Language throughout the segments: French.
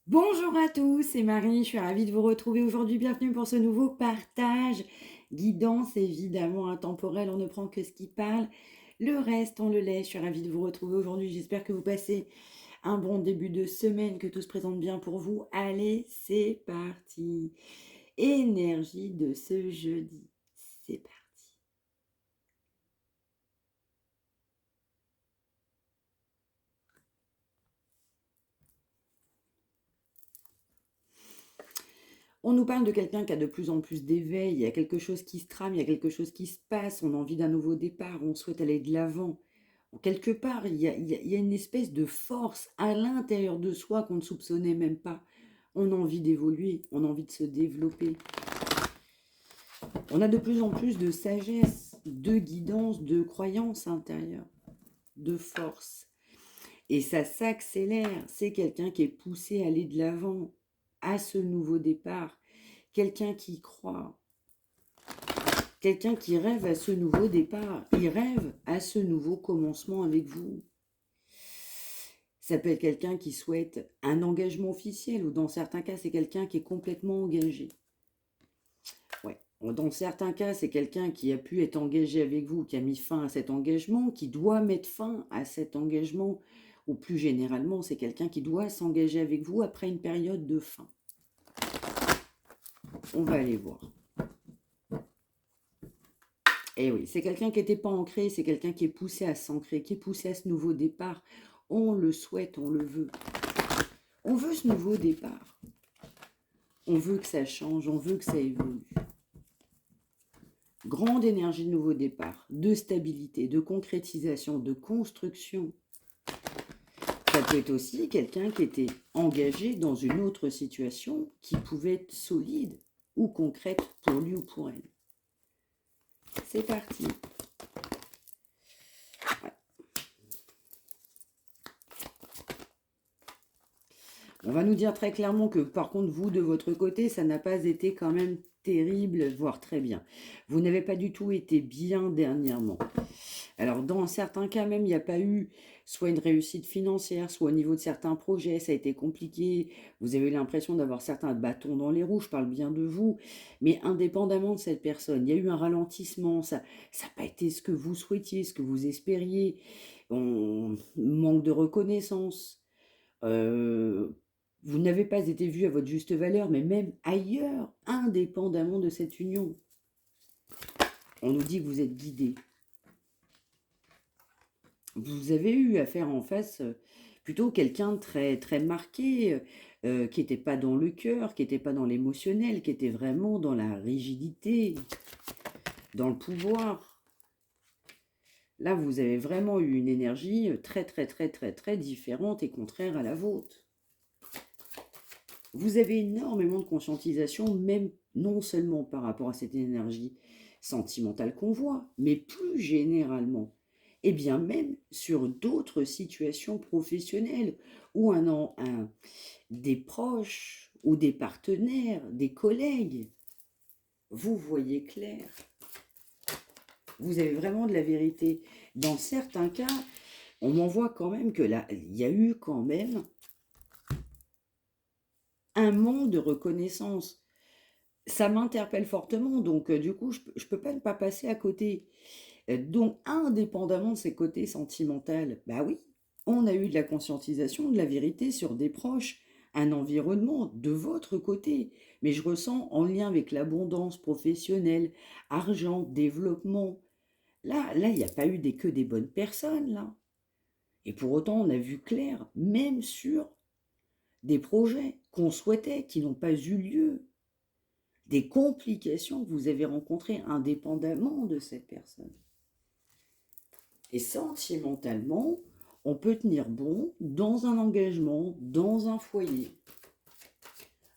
Bonjour à tous, c'est Marie, je suis ravie de vous retrouver aujourd'hui. Bienvenue pour ce nouveau partage. Guidance évidemment intemporelle, on ne prend que ce qui parle. Le reste, on le laisse. Je suis ravie de vous retrouver aujourd'hui. J'espère que vous passez un bon début de semaine, que tout se présente bien pour vous. Allez, c'est parti. Énergie de ce jeudi. C'est parti. On nous parle de quelqu'un qui a de plus en plus d'éveil, il y a quelque chose qui se trame, il y a quelque chose qui se passe, on a envie d'un nouveau départ, on souhaite aller de l'avant. Quelque part, il y a une espèce de force à l'intérieur de soi qu'on ne soupçonnait même pas. On a envie d'évoluer, on a envie de se développer. On a de plus en plus de sagesse, de guidance, de croyance intérieure, de force. Et ça s'accélère. C'est quelqu'un qui est poussé à aller de l'avant, à ce nouveau départ. Quelqu'un qui croit. Quelqu'un qui rêve à ce nouveau départ. Il rêve à ce nouveau commencement avec vous. Ça peut être quelqu'un qui souhaite un engagement officiel, ou dans certains cas, c'est quelqu'un qui est complètement engagé. Ouais. Dans certains cas, c'est quelqu'un qui a pu être engagé avec vous, qui a mis fin à cet engagement, qui doit mettre fin à cet engagement, ou plus généralement, c'est quelqu'un qui doit s'engager avec vous après une période de fin. On va aller voir. Eh oui, c'est quelqu'un qui n'était pas ancré, c'est quelqu'un qui est poussé à s'ancrer, qui est poussé à ce nouveau départ. On le souhaite, on le veut. On veut ce nouveau départ. On veut que ça change, on veut que ça évolue. Grande énergie de nouveau départ, de stabilité, de concrétisation, de construction. Ça peut être aussi quelqu'un qui était engagé dans une autre situation qui pouvait être solide ou concrète pour lui ou pour elle. C'est parti. Ouais. On va nous dire très clairement que par contre, vous, de votre côté, ça n'a pas été quand même terrible, voire très bien. Vous n'avez pas du tout été bien dernièrement. Alors, dans certains cas même, il n'y a pas eu soit une réussite financière, soit au niveau de certains projets, ça a été compliqué. Vous avez eu l'impression d'avoir certains bâtons dans les roues, je parle bien de vous. Mais indépendamment de cette personne, il y a eu un ralentissement, ça n'a pas été ce que vous souhaitiez, ce que vous espériez. On manque de reconnaissance. Euh, vous n'avez pas été vu à votre juste valeur, mais même ailleurs, indépendamment de cette union. On nous dit que vous êtes guidé. Vous avez eu affaire en face plutôt quelqu'un de très, très marqué, qui n'était pas dans le cœur, qui n'était pas dans l'émotionnel, qui était vraiment dans la rigidité, dans le pouvoir. Là, vous avez vraiment eu une énergie très, très, très, très, très différente et contraire à la vôtre. Vous avez énormément de conscientisation, même non seulement par rapport à cette énergie sentimentale qu'on voit, mais plus généralement, et bien même sur d'autres situations professionnelles où des proches ou des partenaires, des collègues, vous voyez clair. Vous avez vraiment de la vérité. Dans certains cas, on m'envoie quand même que là, il y a eu quand même un manque de reconnaissance. Ça m'interpelle fortement, donc du coup, je ne peux pas ne pas passer à côté. Donc, indépendamment de ces côtés sentimentaux, bah oui, on a eu de la conscientisation, de la vérité sur des proches, un environnement de votre côté. Mais je ressens en lien avec l'abondance professionnelle, argent, développement. Là, il n'y a pas eu que des bonnes personnes, là. Et pour autant, on a vu clair, même sur des projets qu'on souhaitait, qui n'ont pas eu lieu. Des complications que vous avez rencontrées indépendamment de cette personne. Et sentimentalement, on peut tenir bon dans un engagement, dans un foyer.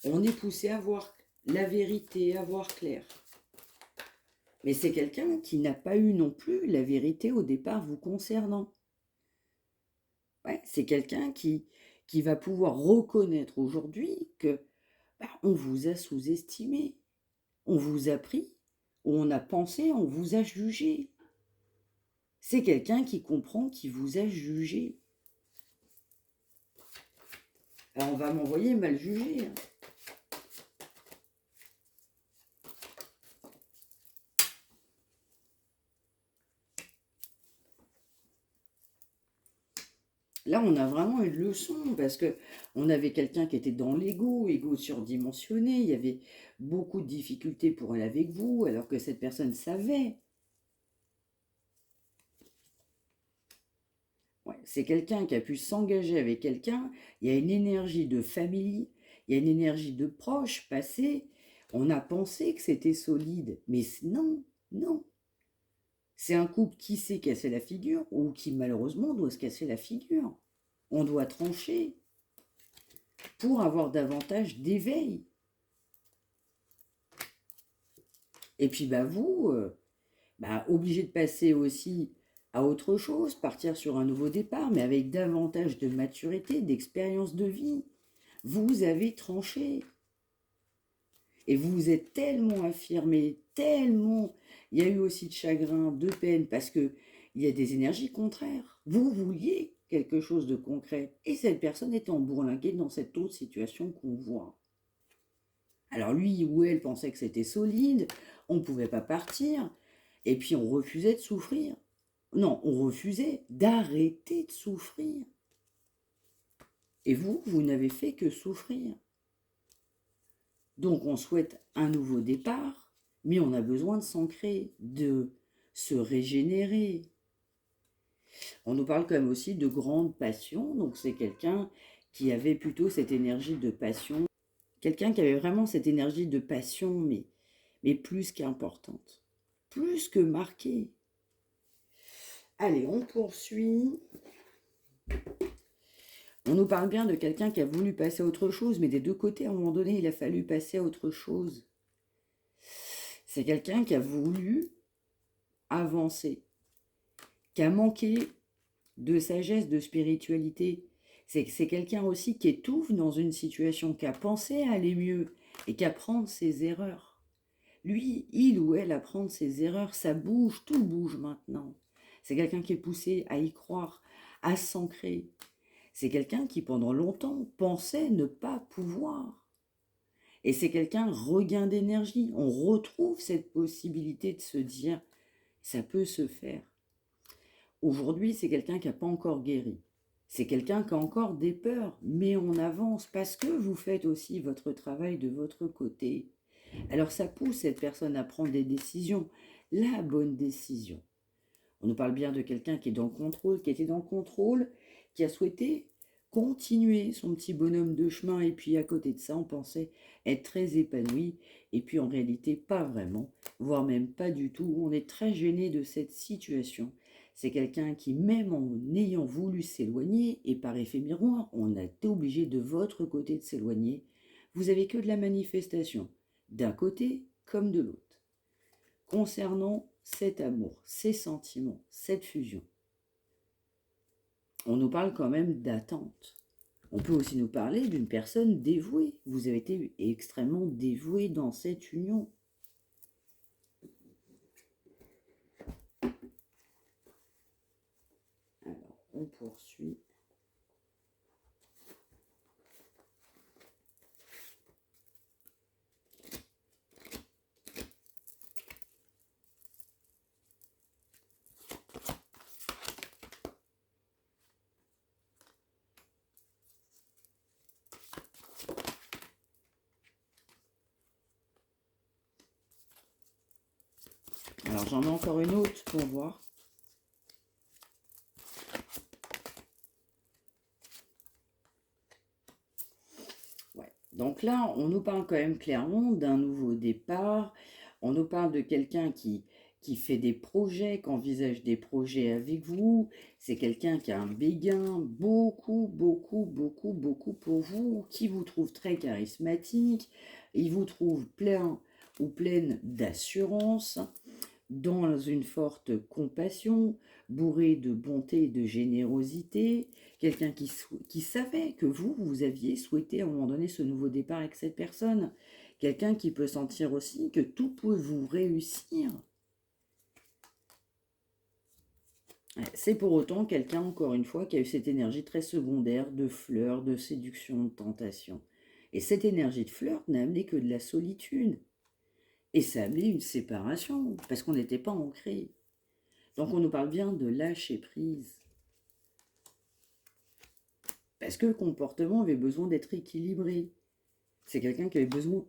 On est poussé à voir la vérité, à voir clair. Mais c'est quelqu'un qui n'a pas eu non plus la vérité au départ vous concernant. Ouais, c'est quelqu'un qui va pouvoir reconnaître aujourd'hui que on vous a sous-estimé, on vous a pris, on a pensé, on vous a jugé. C'est quelqu'un qui comprend, qui vous a jugé. Alors, on va m'envoyer mal jugé, hein. Là, on a vraiment une leçon parce que on avait quelqu'un qui était dans l'ego, ego surdimensionné. Il y avait beaucoup de difficultés pour elle avec vous, alors que cette personne savait. Ouais, c'est quelqu'un qui a pu s'engager avec quelqu'un. Il y a une énergie de famille, il y a une énergie de proche passé. On a pensé que c'était solide, mais non, non. C'est un couple qui s'est cassé la figure ou qui malheureusement doit se casser la figure. On doit trancher pour avoir davantage d'éveil. Et puis bah vous, obligé de passer aussi à autre chose, partir sur un nouveau départ, mais avec davantage de maturité, d'expérience de vie. Vous avez tranché. Et vous vous êtes tellement affirmé, tellement... Il y a eu aussi de chagrin, de peine, parce que il y a des énergies contraires. Vous vouliez quelque chose de concret. Et cette personne est embourlinguée dans cette autre situation qu'on voit. Alors lui ou elle pensait que c'était solide, on ne pouvait pas partir, et puis on refusait de souffrir. Non, on refusait d'arrêter de souffrir. Et vous, vous n'avez fait que souffrir. Donc on souhaite un nouveau départ, mais on a besoin de s'ancrer, de se régénérer. On nous parle quand même aussi de grande passion, donc c'est quelqu'un qui avait plutôt cette énergie de passion, quelqu'un qui avait vraiment cette énergie de passion, mais plus qu'importante, plus que marquée. Allez, on poursuit. On nous parle bien de quelqu'un qui a voulu passer à autre chose, mais des deux côtés, à un moment donné, il a fallu passer à autre chose. C'est quelqu'un qui a voulu avancer, qui a manqué de sagesse, de spiritualité. C'est quelqu'un aussi qui étouffe dans une situation, qui a pensé à aller mieux et qui apprend de ses erreurs. Lui, il ou elle apprend de ses erreurs, ça bouge, tout bouge maintenant. C'est quelqu'un qui est poussé à y croire, à s'ancrer. C'est quelqu'un qui, pendant longtemps, pensait ne pas pouvoir. Et c'est quelqu'un regain d'énergie. On retrouve cette possibilité de se dire, ça peut se faire. Aujourd'hui, c'est quelqu'un qui n'a pas encore guéri. C'est quelqu'un qui a encore des peurs, mais on avance parce que vous faites aussi votre travail de votre côté. Alors ça pousse cette personne à prendre des décisions, la bonne décision. On nous parle bien de quelqu'un qui est dans le contrôle, qui était dans le contrôle, qui a souhaité continuer son petit bonhomme de chemin, et puis à côté de ça, on pensait être très épanoui, et puis en réalité, pas vraiment, voire même pas du tout. On est très gêné de cette situation. C'est quelqu'un qui, même en ayant voulu s'éloigner, et par effet miroir, on a été obligé de votre côté de s'éloigner, vous avez que de la manifestation, d'un côté comme de l'autre. Concernant cet amour, ces sentiments, cette fusion, on nous parle quand même d'attente. On peut aussi nous parler d'une personne dévouée. Vous avez été extrêmement dévoué dans cette union. Alors, on poursuit. Alors, j'en ai encore une autre pour voir. Ouais. Donc là, on nous parle quand même clairement d'un nouveau départ. On nous parle de quelqu'un qui fait des projets, qui envisage des projets avec vous. C'est quelqu'un qui a un béguin, beaucoup, beaucoup, beaucoup, beaucoup pour vous, qui vous trouve très charismatique. Il vous trouve plein ou pleine d'assurance, dans une forte compassion, bourré de bonté et de générosité, quelqu'un qui savait que vous aviez souhaité à un moment donné ce nouveau départ avec cette personne, quelqu'un qui peut sentir aussi que tout peut vous réussir. Ouais, c'est pour autant quelqu'un, encore une fois, qui a eu cette énergie très secondaire de fleur, de séduction, de tentation. Et cette énergie de flirt n'a amené que de la solitude. Et ça a amené une séparation, parce qu'on n'était pas ancré. Donc on nous parle bien de lâcher prise. Parce que le comportement avait besoin d'être équilibré. C'est quelqu'un qui avait besoin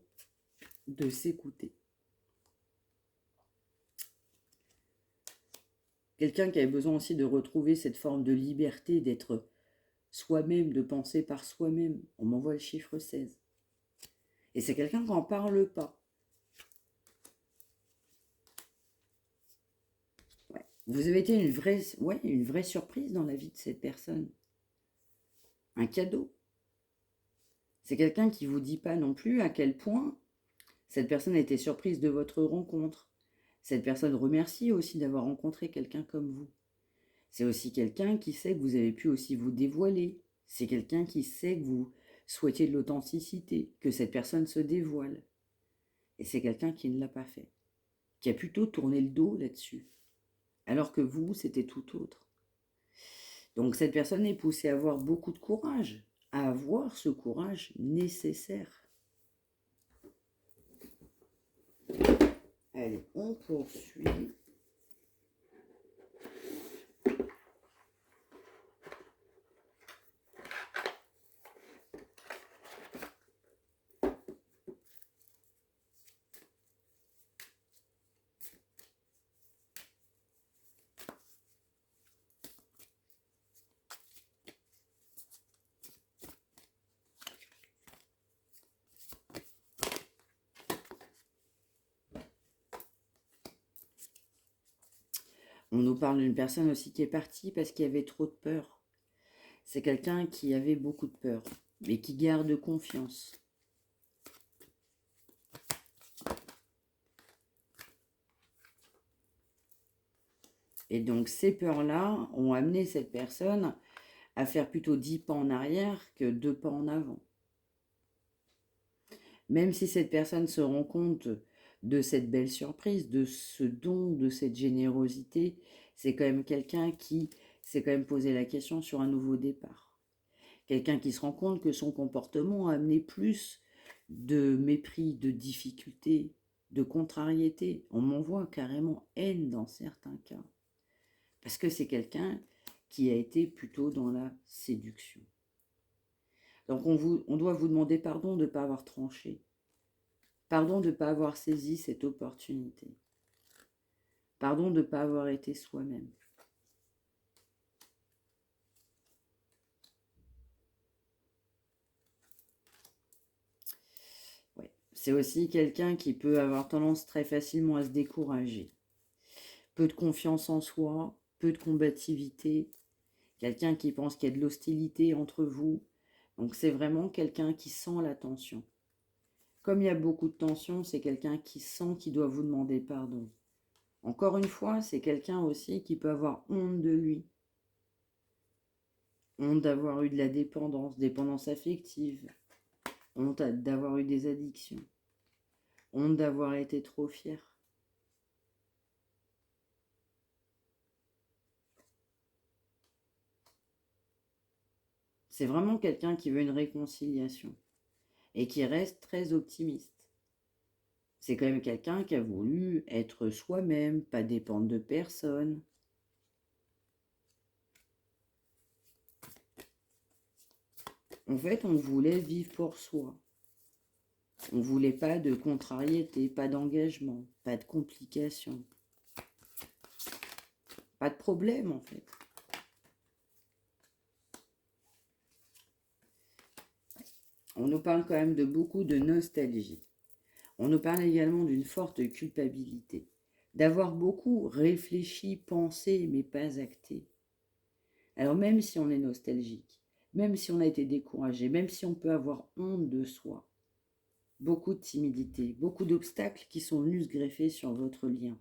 de s'écouter. Quelqu'un qui avait besoin aussi de retrouver cette forme de liberté, d'être soi-même, de penser par soi-même. On m'envoie le chiffre 16. Et c'est quelqu'un qui n'en parle pas. Ouais. Vous avez été une vraie surprise dans la vie de cette personne. Un cadeau. C'est quelqu'un qui ne vous dit pas non plus à quel point cette personne a été surprise de votre rencontre. Cette personne remercie aussi d'avoir rencontré quelqu'un comme vous. C'est aussi quelqu'un qui sait que vous avez pu aussi vous dévoiler. C'est quelqu'un qui sait que vous souhaitiez de l'authenticité, que cette personne se dévoile. Et c'est quelqu'un qui ne l'a pas fait, qui a plutôt tourné le dos là-dessus. Alors que vous, c'était tout autre. Donc cette personne est poussée à avoir beaucoup de courage, à avoir ce courage nécessaire. Allez, on poursuit. On nous parle d'une personne aussi qui est partie parce qu'il y avait trop de peur. C'est quelqu'un qui avait beaucoup de peur, mais qui garde confiance. Et donc ces peurs-là ont amené cette personne à faire plutôt 10 pas en arrière que 2 pas en avant. Même si cette personne se rend compte de cette belle surprise, de ce don, de cette générosité, c'est quand même quelqu'un qui s'est quand même posé la question sur un nouveau départ. Quelqu'un qui se rend compte que son comportement a amené plus de mépris, de difficulté, de contrariété. On m'envoie carrément haine dans certains cas. Parce que c'est quelqu'un qui a été plutôt dans la séduction. Donc on doit vous demander pardon de ne pas avoir tranché. Pardon de ne pas avoir saisi cette opportunité. Pardon de ne pas avoir été soi-même. Ouais. C'est aussi quelqu'un qui peut avoir tendance très facilement à se décourager. Peu de confiance en soi, peu de combativité. Quelqu'un qui pense qu'il y a de l'hostilité entre vous. Donc c'est vraiment quelqu'un qui sent la tension. Comme il y a beaucoup de tension, c'est quelqu'un qui sent qu'il doit vous demander pardon. Encore une fois, c'est quelqu'un aussi qui peut avoir honte de lui. Honte d'avoir eu de la dépendance, dépendance affective. Honte d'avoir eu des addictions. Honte d'avoir été trop fier. C'est vraiment quelqu'un qui veut une réconciliation et qui reste très optimiste. C'est quand même quelqu'un qui a voulu être soi-même, pas dépendre de personne. En fait, on voulait vivre pour soi. On ne voulait pas de contrariété, pas d'engagement, pas de complications. Pas de problème en fait. On nous parle quand même de beaucoup de nostalgie. On nous parle également d'une forte culpabilité, d'avoir beaucoup réfléchi, pensé, mais pas acté. Alors même si on est nostalgique, même si on a été découragé, même si on peut avoir honte de soi, beaucoup de timidité, beaucoup d'obstacles qui sont venus se greffer sur votre lien,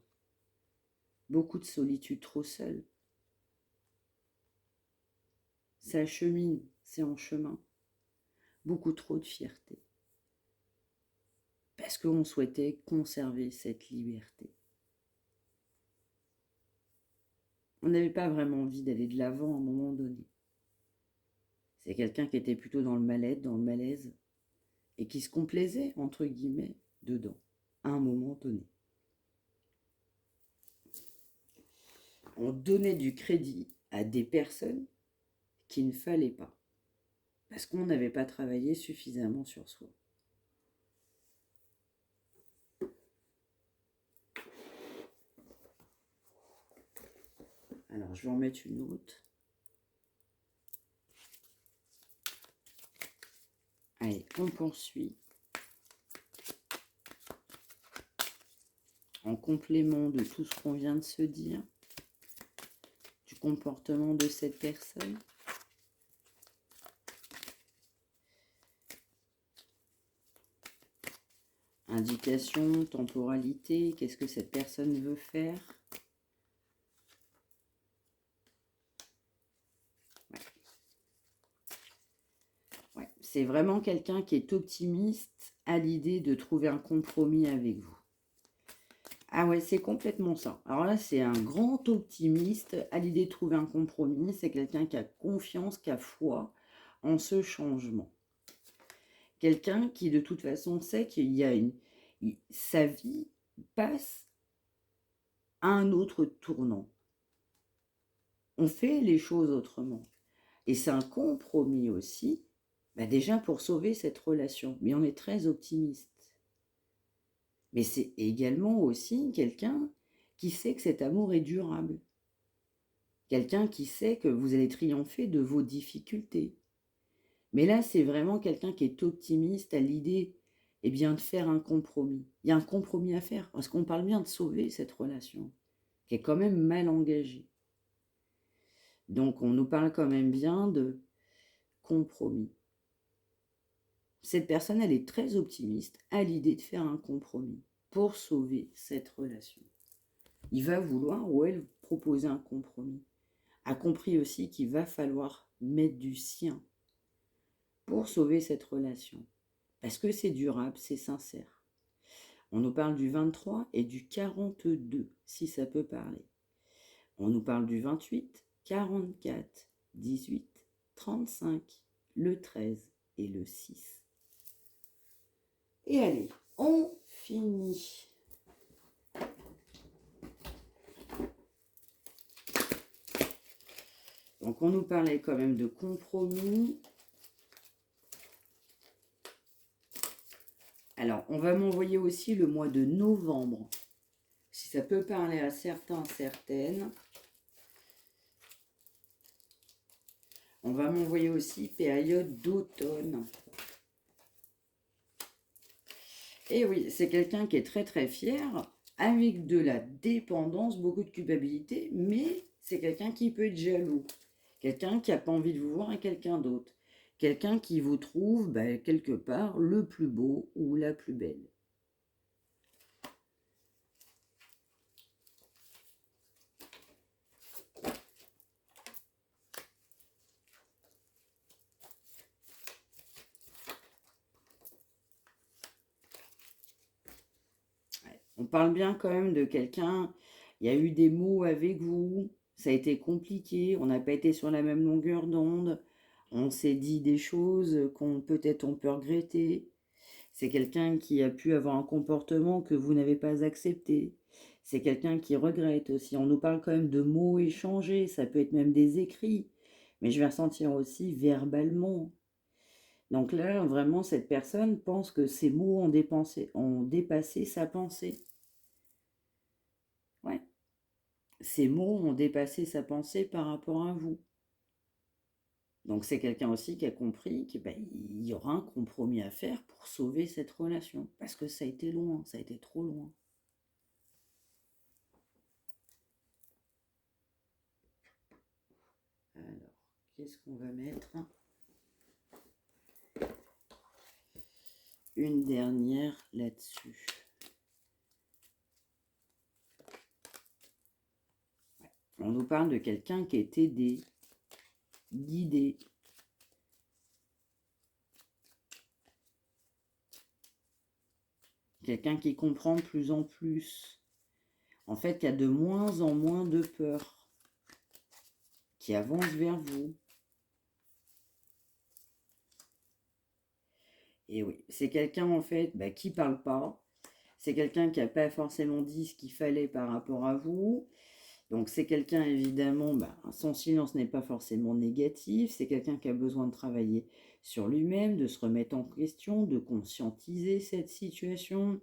beaucoup de solitude, trop seul. Ça chemine, c'est en chemin. Beaucoup trop de fierté. Parce qu'on souhaitait conserver cette liberté. On n'avait pas vraiment envie d'aller de l'avant à un moment donné. C'est quelqu'un qui était plutôt dans le mal-être, dans le malaise, et qui se complaisait, entre guillemets, dedans, à un moment donné. On donnait du crédit à des personnes qu'il ne fallait pas, parce qu'on n'avait pas travaillé suffisamment sur soi. Alors, je vais en mettre une autre. Allez, on poursuit. En complément de tout ce qu'on vient de se dire, du comportement de cette personne. Indication, temporalité, qu'est-ce que cette personne veut faire? Ouais, c'est vraiment quelqu'un qui est optimiste à l'idée de trouver un compromis avec vous. Ah ouais, c'est complètement ça. Alors là, c'est un grand optimiste à l'idée de trouver un compromis. C'est quelqu'un qui a confiance, qui a foi en ce changement. Quelqu'un qui, de toute façon, sait qu'il y a sa vie passe à un autre tournant. On fait les choses autrement. Et c'est un compromis aussi, déjà pour sauver cette relation. Mais on est très optimiste. Mais c'est également aussi quelqu'un qui sait que cet amour est durable. Quelqu'un qui sait que vous allez triompher de vos difficultés. Mais là, c'est vraiment quelqu'un qui est optimiste à l'idée de faire un compromis. Il y a un compromis à faire, parce qu'on parle bien de sauver cette relation, qui est quand même mal engagée. Donc, on nous parle quand même bien de compromis. Cette personne, elle est très optimiste à l'idée de faire un compromis pour sauver cette relation. Il va vouloir ou elle proposer un compromis. A compris aussi qu'il va falloir mettre du sien pour sauver cette relation. Parce que c'est durable, c'est sincère. On nous parle du 23 et du 42, si ça peut parler. On nous parle du 28, 44, 18, 35, le 13 et le 6. Et allez, on finit. Donc on nous parlait quand même de compromis. Alors, on va m'envoyer aussi le mois de novembre, si ça peut parler à certains, certaines. On va m'envoyer aussi période d'automne. Et oui, c'est quelqu'un qui est très très fier, avec de la dépendance, beaucoup de culpabilité, mais c'est quelqu'un qui peut être jaloux. Quelqu'un qui n'a pas envie de vous voir à quelqu'un d'autre. Quelqu'un qui vous trouve, quelque part, le plus beau ou la plus belle. On parle bien quand même de quelqu'un, il y a eu des mots avec vous, ça a été compliqué, on n'a pas été sur la même longueur d'onde, on s'est dit des choses qu'on peut-être on peut regretter. C'est quelqu'un qui a pu avoir un comportement que vous n'avez pas accepté. C'est quelqu'un qui regrette aussi. On nous parle quand même de mots échangés, ça peut être même des écrits, mais je vais ressentir aussi verbalement. Donc là, vraiment, cette personne pense que ces mots ont dépassé sa pensée. Ouais. Ces mots ont dépassé sa pensée par rapport à vous. Donc c'est quelqu'un aussi qui a compris qu'il y aura un compromis à faire pour sauver cette relation. Parce que ça a été loin, ça a été trop loin. Alors, qu'est-ce qu'on va mettre? Une dernière là-dessus. Ouais. On nous parle de quelqu'un qui est aidé, guidé. Quelqu'un qui comprend de plus en plus. En fait, il y a de moins en moins de peur. qui avance vers vous. Et oui, c'est quelqu'un en fait qui parle pas. C'est quelqu'un qui n'a pas forcément dit ce qu'il fallait par rapport à vous. Donc c'est quelqu'un évidemment, son silence n'est pas forcément négatif. C'est quelqu'un qui a besoin de travailler sur lui-même, de se remettre en question, de conscientiser cette situation.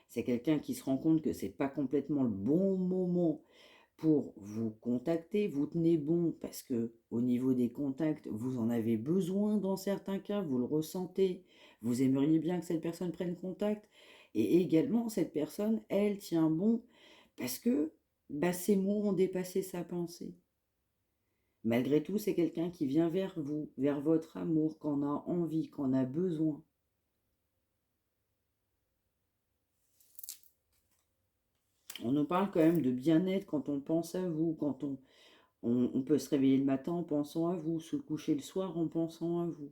C'est quelqu'un qui se rend compte que c'est pas complètement le bon moment pour vous contacter. Vous tenez bon parce que au niveau des contacts, vous en avez besoin dans certains cas, vous le ressentez. Vous aimeriez bien que cette personne prenne contact. Et également, cette personne, elle tient bon parce que ces mots ont dépassé sa pensée. Malgré tout, c'est quelqu'un qui vient vers vous, vers votre amour, qu'on a envie, qu'on a besoin. On nous parle quand même de bien-être quand on pense à vous, quand on peut se réveiller le matin en pensant à vous, se coucher le soir en pensant à vous.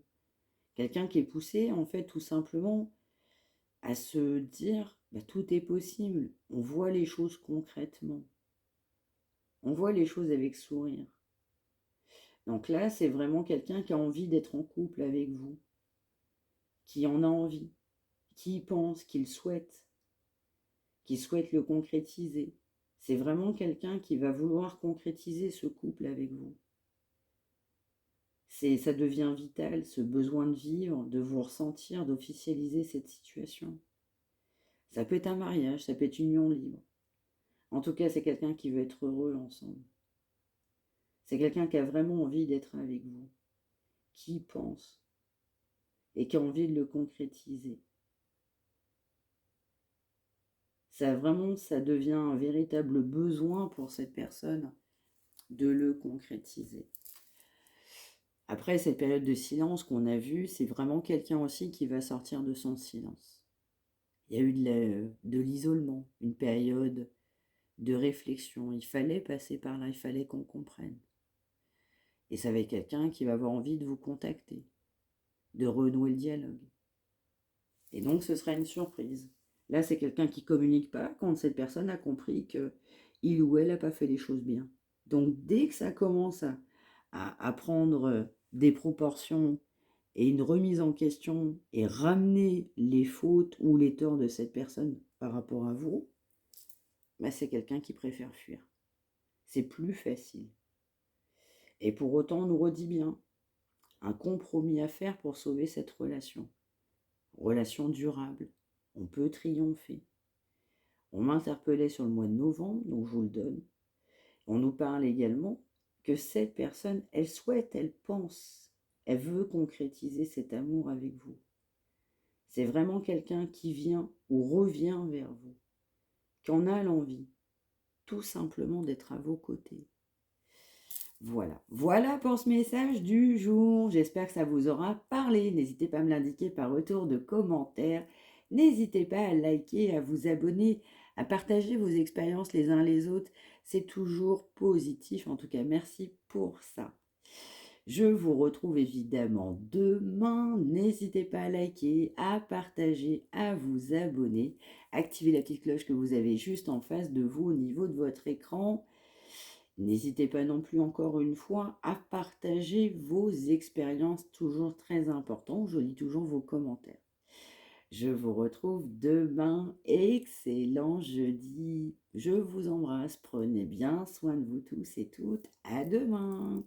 Quelqu'un qui est poussé, en fait, tout simplement, à se dire, tout est possible. On voit les choses concrètement. On voit les choses avec sourire. Donc là, c'est vraiment quelqu'un qui a envie d'être en couple avec vous, qui en a envie, qui y pense, qui le souhaite, qui souhaite le concrétiser. C'est vraiment quelqu'un qui va vouloir concrétiser ce couple avec vous. Ça devient vital, ce besoin de vivre, de vous ressentir, d'officialiser cette situation. Ça peut être un mariage, ça peut être une union libre. En tout cas, c'est quelqu'un qui veut être heureux ensemble. C'est quelqu'un qui a vraiment envie d'être avec vous, qui y pense et qui a envie de le concrétiser. Ça devient un véritable besoin pour cette personne de le concrétiser. Après cette période de silence qu'on a vue, c'est vraiment quelqu'un aussi qui va sortir de son silence. Il y a eu de l'isolement, une période de réflexion. Il fallait passer par là, il fallait qu'on comprenne. Et ça va être quelqu'un qui va avoir envie de vous contacter, de renouer le dialogue. Et donc ce sera une surprise. Là, c'est quelqu'un qui ne communique pas quand cette personne a compris qu'il ou elle n'a pas fait les choses bien. Donc dès que ça commence à prendre des proportions et une remise en question et ramener les fautes ou les torts de cette personne par rapport à vous, c'est quelqu'un qui préfère fuir. C'est plus facile. Et pour autant, on nous redit bien, un compromis à faire pour sauver cette relation. Relation durable. On peut triompher. On m'interpellait sur le mois de novembre, donc je vous le donne. On nous parle également que cette personne, elle souhaite, elle pense, elle veut concrétiser cet amour avec vous. C'est vraiment quelqu'un qui vient ou revient vers vous, qui en a l'envie, tout simplement d'être à vos côtés. Voilà pour ce message du jour. J'espère que ça vous aura parlé. N'hésitez pas à me l'indiquer par retour de commentaires. N'hésitez pas à liker, à vous abonner, à partager vos expériences les uns les autres. C'est toujours positif. En tout cas, merci pour ça. Je vous retrouve évidemment demain. N'hésitez pas à liker, à partager, à vous abonner. Activez la petite cloche que vous avez juste en face de vous au niveau de votre écran. N'hésitez pas non plus encore une fois à partager vos expériences, toujours très important. Je lis toujours vos commentaires. Je vous retrouve demain. Excellent jeudi. Je vous embrasse. Prenez bien soin de vous tous et toutes. À demain.